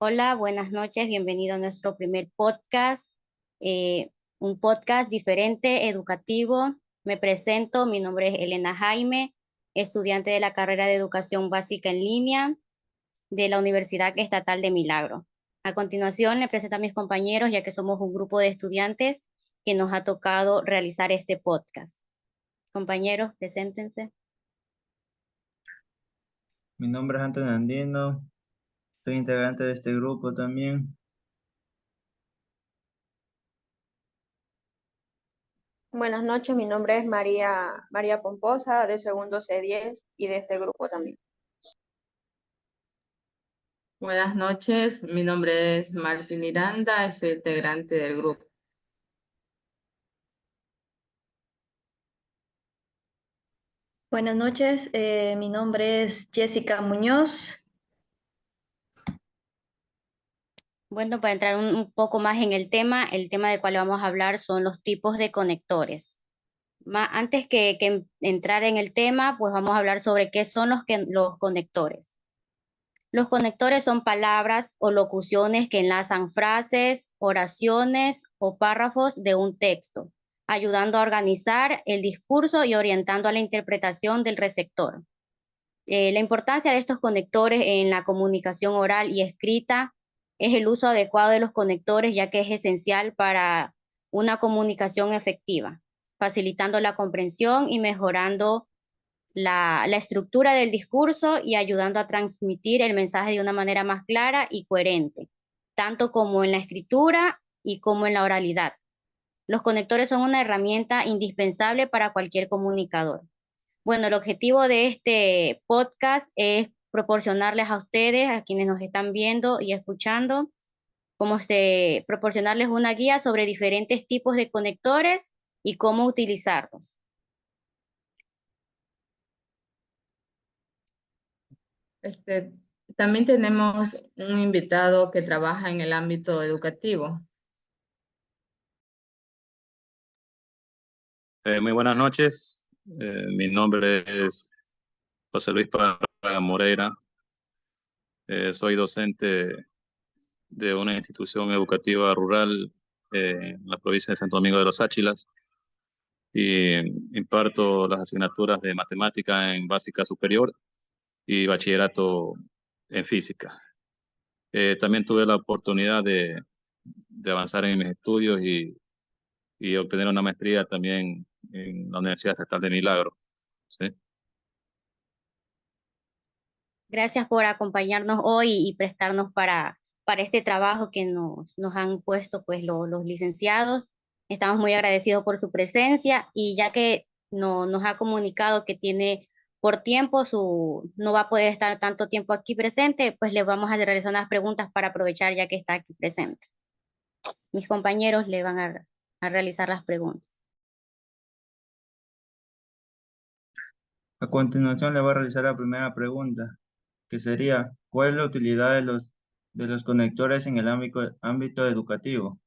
Hola, buenas noches, bienvenido a nuestro primer podcast, un podcast diferente, educativo. Me presento, mi nombre es Elena Jaime, estudiante de la carrera de Educación Básica en Línea de la Universidad Estatal de Milagro. A continuación, le presento a mis compañeros, ya que somos un grupo de estudiantes que nos ha tocado realizar este podcast. Compañeros, preséntense. Mi nombre es Antonio Andino, soy integrante de este grupo también. Buenas noches, mi nombre es María Pomposa, de segundo C10 y de este grupo también. Buenas noches, mi nombre es Martín Miranda y soy integrante del grupo. Buenas noches, mi nombre es Jessica Muñoz. Bueno, para entrar un poco más en el tema del cual vamos a hablar son los tipos de conectores. Antes que entrar en el tema, pues vamos a hablar sobre qué son los conectores. Los conectores son palabras o locuciones que enlazan frases, oraciones o párrafos de un texto, ayudando a organizar el discurso y orientando a la interpretación del receptor. La importancia de estos conectores en la comunicación oral y escrita es el uso adecuado de los conectores, ya que es esencial para una comunicación efectiva, facilitando la comprensión y mejorando la estructura del discurso y ayudando a transmitir el mensaje de una manera más clara y coherente, tanto como en la escritura y como en la oralidad. Los conectores son una herramienta indispensable para cualquier comunicador. Bueno, el objetivo de este podcast es proporcionarles a ustedes, a quienes nos están viendo y escuchando, proporcionarles una guía sobre diferentes tipos de conectores y cómo utilizarlos. Este, También tenemos un invitado que trabaja en el ámbito educativo. Muy buenas noches. Mi nombre es José Luis Parra Moreira. Soy docente de una institución educativa rural en la provincia de Santo Domingo de los Áchilas y imparto las asignaturas de matemática en básica superior y bachillerato en física. También tuve la oportunidad de avanzar en mis estudios y obtener una maestría también en la Universidad Estatal de Milagro. ¿Sí? Gracias por acompañarnos hoy y prestarnos para este trabajo que nos han puesto pues los licenciados. Estamos muy agradecidos por su presencia y ya que nos ha comunicado que tiene por tiempo no va a poder estar tanto tiempo aquí presente, pues le vamos a realizar unas preguntas para aprovechar ya que está aquí presente. Mis compañeros le van a realizar las preguntas. A continuación le voy a realizar la primera pregunta, que sería, ¿cuál es la utilidad de los conectores en el ámbito educativo?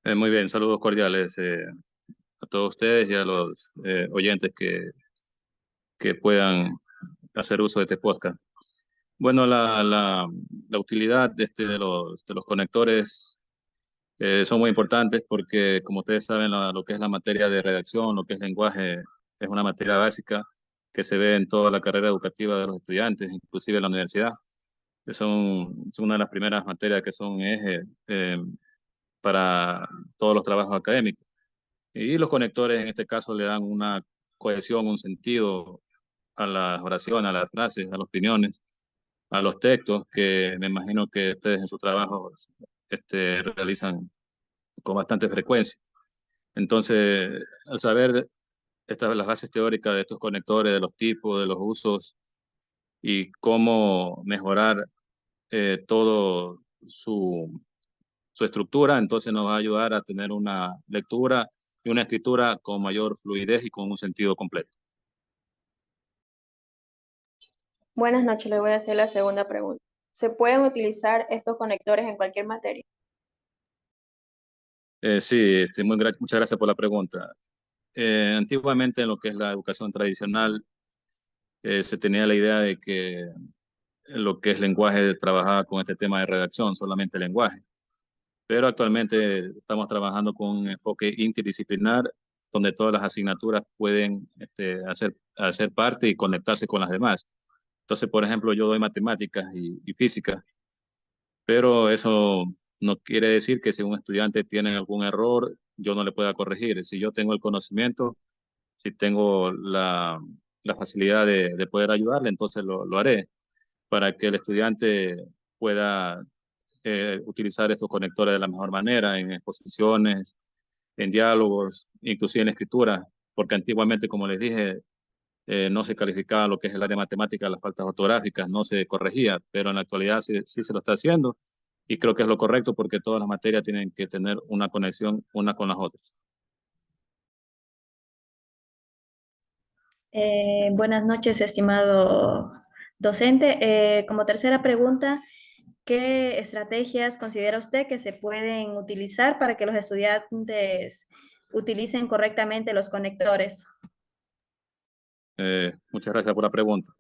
Muy bien, saludos cordiales a todos ustedes y a los oyentes que puedan hacer uso de este podcast. Bueno, la utilidad de los conectores son muy importantes porque, como ustedes saben, lo que es la materia de redacción, lo que es lenguaje, es una materia básica que se ve en toda la carrera educativa de los estudiantes, inclusive en la universidad. Son una de las primeras materias que son eje para todos los trabajos académicos. Y los conectores en este caso le dan una cohesión, un sentido a las oraciones, a las frases, a las opiniones, a los textos que me imagino que ustedes en su trabajo realizan con bastante frecuencia. Entonces, al saber las bases teóricas de estos conectores, de los tipos, de los usos y cómo mejorar todo su estructura, entonces nos va a ayudar a tener una lectura y una escritura con mayor fluidez y con un sentido completo. Buenas noches, le voy a hacer la segunda pregunta. ¿Se pueden utilizar estos conectores en cualquier materia? Sí, muchas gracias por la pregunta. Antiguamente en lo que es la educación tradicional, se tenía la idea de que lo que es lenguaje, trabajaba con este tema de redacción, solamente lenguaje. Pero actualmente estamos trabajando con un enfoque interdisciplinar, donde todas las asignaturas pueden hacer parte y conectarse con las demás. Entonces, por ejemplo, yo doy matemáticas y física, pero eso no quiere decir que si un estudiante tiene algún error, yo no le pueda corregir. Si yo tengo el conocimiento, si tengo la facilidad de poder ayudarle, entonces lo haré para que el estudiante pueda utilizar estos conectores de la mejor manera en exposiciones, en diálogos, inclusive en escritura, porque antiguamente, como les dije, no se calificaba lo que es el área de matemática, las faltas ortográficas, no se corregía, pero en la actualidad sí se lo está haciendo y creo que es lo correcto porque todas las materias tienen que tener una conexión una con las otras. Buenas noches, estimado docente. Como tercera pregunta, ¿qué estrategias considera usted que se pueden utilizar para que los estudiantes utilicen correctamente los conectores? Muchas gracias por la pregunta.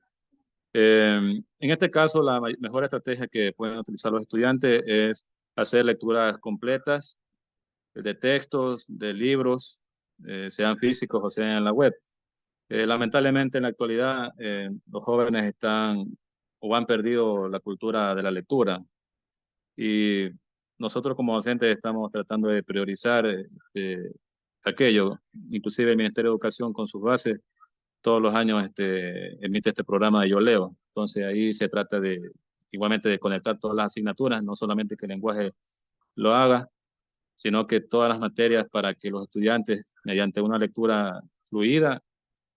En este caso, la mejor estrategia que pueden utilizar los estudiantes es hacer lecturas completas de textos, de libros, sean físicos o sean en la web. Lamentablemente en la actualidad los jóvenes están o han perdido la cultura de la lectura y nosotros como docentes estamos tratando de priorizar aquello. Inclusive el Ministerio de Educación con sus bases todos los años emite este programa de Yo Leo. Entonces ahí se trata de igualmente de conectar todas las asignaturas, no solamente que el lenguaje lo haga, sino que todas las materias para que los estudiantes, mediante una lectura fluida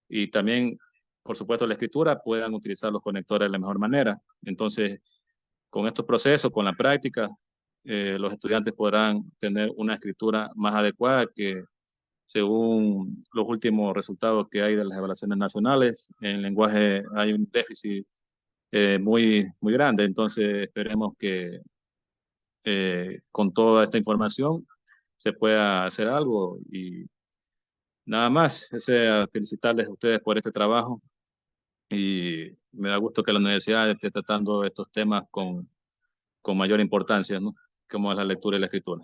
y también, por supuesto, la escritura, puedan utilizar los conectores de la mejor manera. Entonces, con estos procesos, con la práctica, los estudiantes podrán tener una escritura más adecuada que según los últimos resultados que hay de las evaluaciones nacionales, en lenguaje hay un déficit muy grande. Entonces, esperemos que con toda esta información se pueda hacer algo y nada más. Deseo felicitarles a ustedes por este trabajo y me da gusto que la universidad esté tratando estos temas con mayor importancia, ¿no? Como es la lectura y la escritura.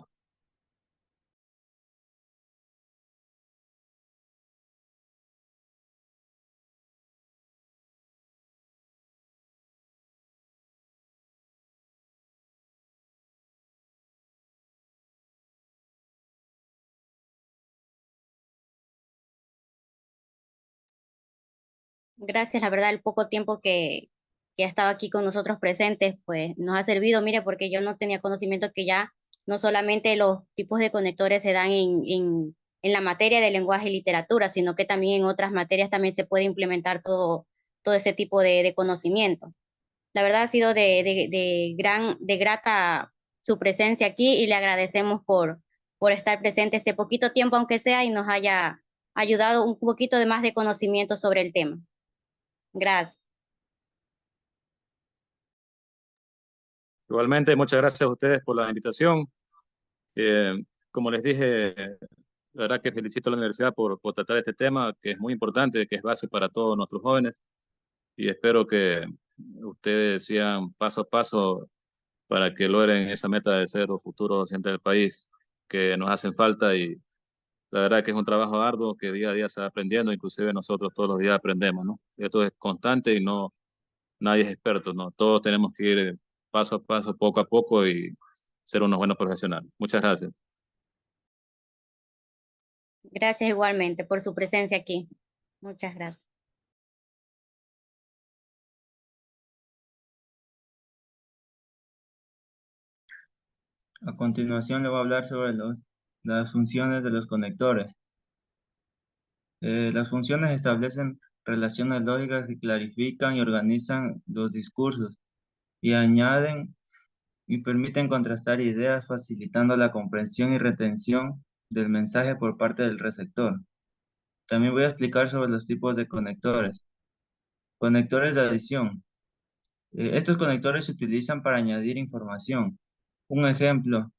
Gracias, la verdad, el poco tiempo que ha estado aquí con nosotros presentes, pues nos ha servido, mire, porque yo no tenía conocimiento que ya no solamente los tipos de conectores se dan en la materia de lenguaje y literatura, sino que también en otras materias también se puede implementar todo ese tipo de conocimiento. La verdad ha sido de grata su presencia aquí y le agradecemos por estar presente este poquito tiempo, aunque sea, y nos haya ayudado un poquito de más de conocimiento sobre el tema. Gracias. Igualmente, muchas gracias a ustedes por la invitación. Eh, Como les dije, la verdad que felicito a la universidad por tratar este tema, que es muy importante, que es base para todos nuestros jóvenes, y espero que ustedes sigan paso a paso para que logren esa meta de ser los futuros docentes del país, que nos hacen falta, y la verdad que es un trabajo arduo que día a día se va aprendiendo, inclusive nosotros todos los días aprendemos, ¿no? Esto es constante y no, nadie es experto, ¿no? Todos tenemos que ir paso a paso, poco a poco y ser unos buenos profesionales. Muchas gracias. Gracias igualmente por su presencia aquí. Muchas gracias. A continuación le voy a hablar sobre las funciones de los conectores. Las funciones establecen relaciones lógicas que clarifican y organizan los discursos y añaden y permiten contrastar ideas, facilitando la comprensión y retención del mensaje por parte del receptor. También voy a explicar sobre los tipos de conectores. Conectores de adición. Estos conectores se utilizan para añadir información. Un ejemplo,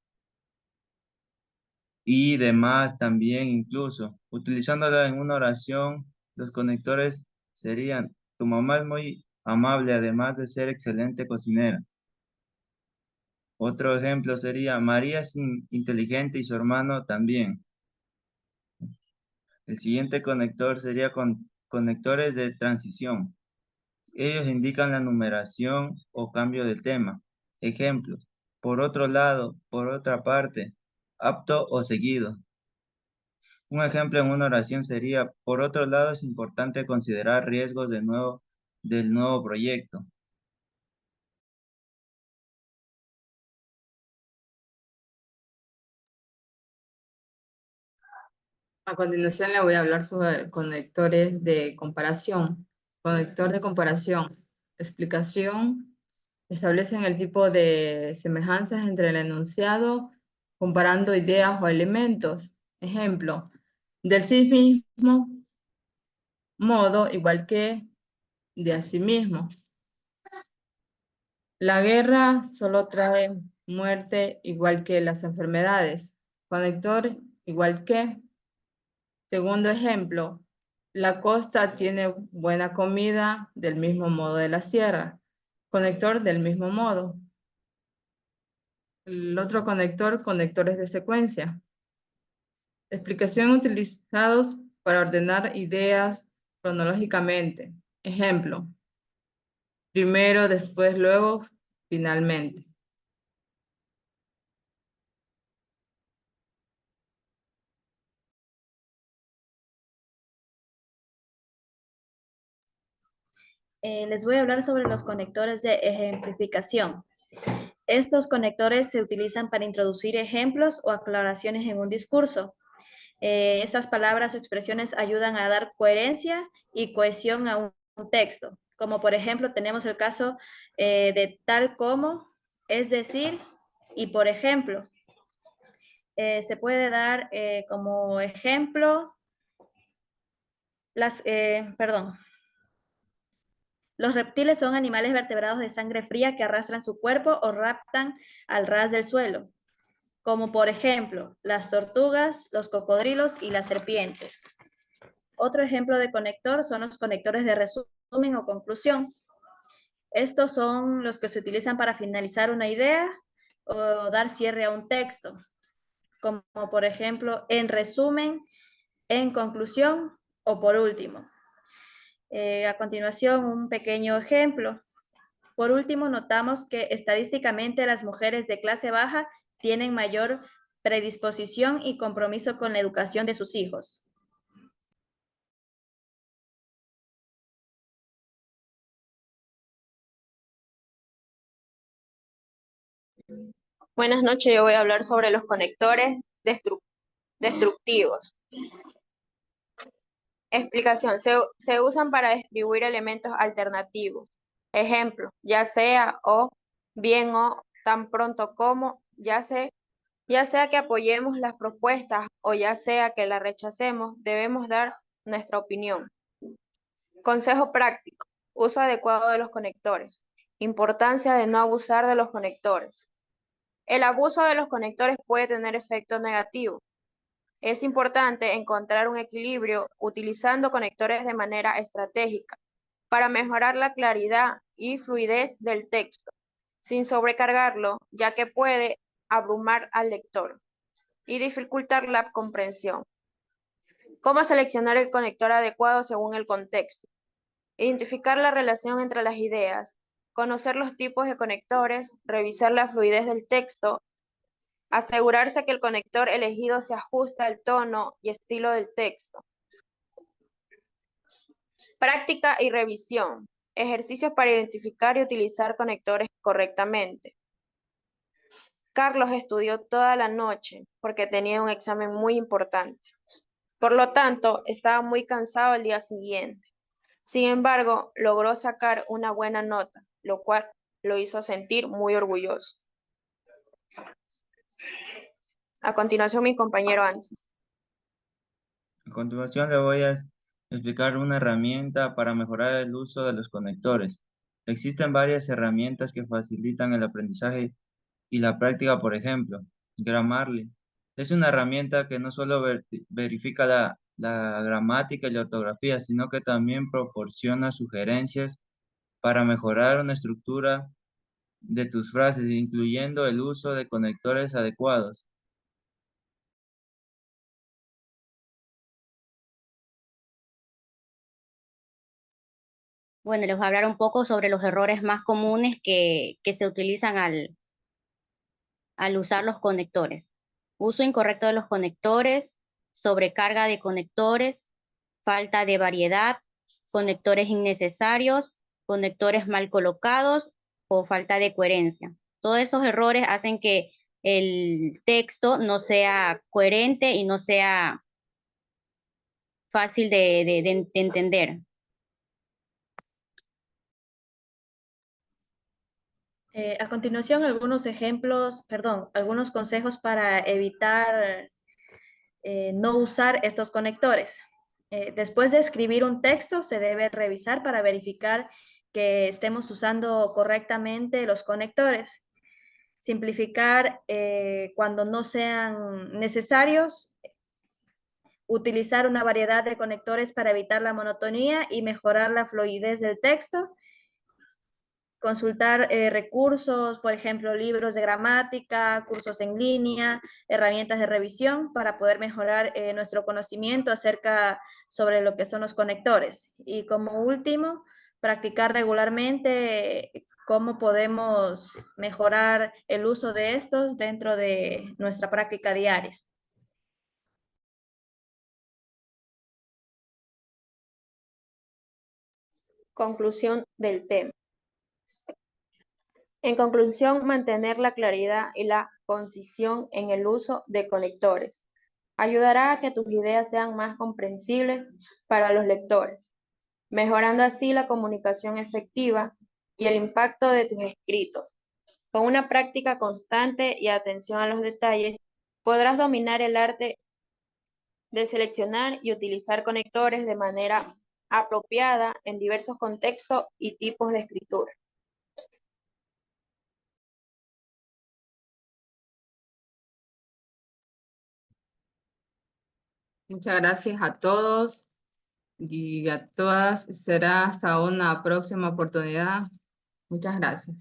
y demás también incluso. Utilizándola en una oración, los conectores serían: tu mamá es muy amable, además de ser excelente cocinera. Otro ejemplo sería, María es inteligente y su hermano también. El siguiente conector sería conectores de transición. Ellos indican la numeración o cambio del tema. Ejemplo, por otro lado, por otra parte, apto o seguido. Un ejemplo en una oración sería, por otro lado, es importante considerar riesgos del nuevo proyecto. A continuación le voy a hablar sobre conectores de comparación. Conector de comparación. Explicación. Establecen el tipo de semejanzas entre el enunciado comparando ideas o elementos. Ejemplo, del sí mismo modo igual que de asimismo. La guerra solo trae muerte igual que las enfermedades. Conector igual que. Segundo ejemplo, la costa tiene buena comida del mismo modo de la sierra. Conector del mismo modo. El otro conector, conectores de secuencia. Explicación utilizados para ordenar ideas cronológicamente. Ejemplo, primero, después, luego, finalmente. Les voy a hablar sobre los conectores de ejemplificación. Estos conectores se utilizan para introducir ejemplos o aclaraciones en un discurso. Estas palabras o expresiones ayudan a dar coherencia y cohesión a un texto. Como por ejemplo tenemos el caso de tal como, es decir, y por ejemplo. Se puede dar como ejemplo los reptiles son animales vertebrados de sangre fría que arrastran su cuerpo o raptan al ras del suelo, como por ejemplo las tortugas, los cocodrilos y las serpientes. Otro ejemplo de conector son los conectores de resumen o conclusión. Estos son los que se utilizan para finalizar una idea o dar cierre a un texto, como por ejemplo en resumen, en conclusión o por último. A continuación, un pequeño ejemplo. Por último, notamos que estadísticamente las mujeres de clase baja tienen mayor predisposición y compromiso con la educación de sus hijos. Buenas noches, yo voy a hablar sobre los conectores destructivos. Explicación, se usan para distribuir elementos alternativos. Ejemplo, ya sea o, bien o, tan pronto como, ya sea que apoyemos las propuestas o ya sea que las rechacemos, debemos dar nuestra opinión. Consejo práctico, uso adecuado de los conectores. Importancia de no abusar de los conectores. El abuso de los conectores puede tener efectos negativos. Es importante encontrar un equilibrio utilizando conectores de manera estratégica para mejorar la claridad y fluidez del texto, sin sobrecargarlo, ya que puede abrumar al lector y dificultar la comprensión. ¿Cómo seleccionar el conector adecuado según el contexto? Identificar la relación entre las ideas, conocer los tipos de conectores, revisar la fluidez del texto, asegurarse que el conector elegido se ajusta al tono y estilo del texto. Práctica y revisión. Ejercicios para identificar y utilizar conectores correctamente. Carlos estudió toda la noche porque tenía un examen muy importante. Por lo tanto, estaba muy cansado el día siguiente. Sin embargo, logró sacar una buena nota, lo cual lo hizo sentir muy orgulloso. A continuación, mi compañero Andy. A continuación le voy a explicar una herramienta para mejorar el uso de los conectores. Existen varias herramientas que facilitan el aprendizaje y la práctica, por ejemplo, Grammarly. Es una herramienta que no solo verifica la gramática y la ortografía, sino que también proporciona sugerencias para mejorar una estructura de tus frases, incluyendo el uso de conectores adecuados. Bueno, les voy a hablar un poco sobre los errores más comunes que se utilizan al usar los conectores. Uso incorrecto de los conectores, sobrecarga de conectores, falta de variedad, conectores innecesarios, conectores mal colocados o falta de coherencia. Todos esos errores hacen que el texto no sea coherente y no sea fácil de entender. A continuación, algunos consejos para evitar no usar estos conectores. Después de escribir un texto, se debe revisar para verificar que estemos usando correctamente los conectores. Simplificar cuando no sean necesarios. Utilizar una variedad de conectores para evitar la monotonía y mejorar la fluidez del texto. Consultar recursos, por ejemplo, libros de gramática, cursos en línea, herramientas de revisión para poder mejorar nuestro conocimiento acerca sobre lo que son los conectores. Y como último, practicar regularmente cómo podemos mejorar el uso de estos dentro de nuestra práctica diaria. Conclusión del tema. En conclusión, mantener la claridad y la concisión en el uso de conectores ayudará a que tus ideas sean más comprensibles para los lectores, mejorando así la comunicación efectiva y el impacto de tus escritos. Con una práctica constante y atención a los detalles, podrás dominar el arte de seleccionar y utilizar conectores de manera apropiada en diversos contextos y tipos de escritura. Muchas gracias a todos y a todas. Será hasta una próxima oportunidad. Muchas gracias.